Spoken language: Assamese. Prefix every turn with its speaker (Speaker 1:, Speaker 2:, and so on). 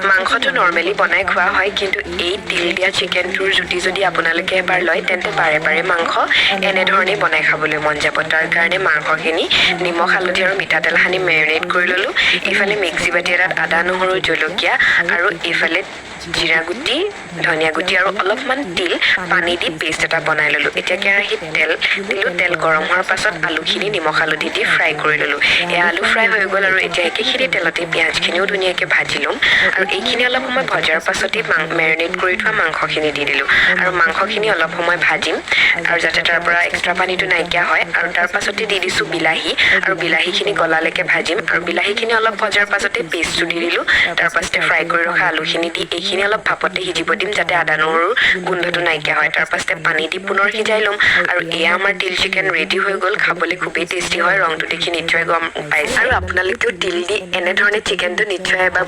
Speaker 1: মাংসটো নৰ্মেলি বনাই খোৱা হয় কিন্তু এই তিল দিয়া চিকেনটোৰ জুতি যদি আপোনালোকে এবাৰ লয় তেন্তে বাৰে বাৰে মাংস এনেধৰণেই বনাই খাবলৈ মন যাব তাৰ কাৰণে মাংসখিনি নিমখ হালধি আৰু মিঠাতেল সানি মেৰিনেট কৰি ল'লোঁ এইফালে মিক্সি বাতি এটাত আদা নহৰু জলকীয়া আৰু এইফালে জিৰা গুটি ধনিয়া গুটি আৰু অলপমান তিল পানী দি পেষ্ট এটা বনাই ল'লোঁ এতিয়া কেৰাহীত তেল দিলোঁ তেল গৰম হোৱাৰ পাছত আলুখিনি নিমখ হালধি দি ফ্ৰাই কৰি ল'লোঁ এই আলু ফ্ৰাই হৈ গ'ল আৰু এতিয়া একেখিনি তেলতে পিঁয়াজখিনিও ধুনীয়াকৈ ভাজি ল'ম আৰু এইখিনি অলপ সময় ভজাৰ পাছতেই মেৰিনেট কৰি থোৱা মাংসখিনি দি দিলোঁ আৰু মাংসখিনি অলপ সময় ভাজিম আৰু যাতে তাৰ পৰা এক্সট্ৰা পানীটো নাইকিয়া হয় আৰু তাৰ পাছতে দি দিছোঁ বিলাহী আৰু বিলাহীখিনি গলালৈকে ভাজিম আৰু বিলাহীখিনি অলপ ভজাৰ পাছতে পেষ্টটো দি দিলোঁ তাৰ পাছতে ফ্ৰাই কৰি ৰখা আলুখিনি দি এইখিনি অলপ ভাপতে সিজিব দিম যাতে আদা নহৰুৰ গোন্ধটো নাইকিয়া হয় তাৰ পাছতে পানী দি পুনৰ সিজাই ল'ম আৰু এয়া আমাৰ তিল চিকেন ৰেডি হৈ গ'ল খাবলৈ খুবেই টেষ্টি হয় ৰংটো দেখি নিশ্চয় গম পাইছে আৰু আপোনালোকেও তিল দি এনেধৰণে চিকেনটো নিশ্চয় এবাৰ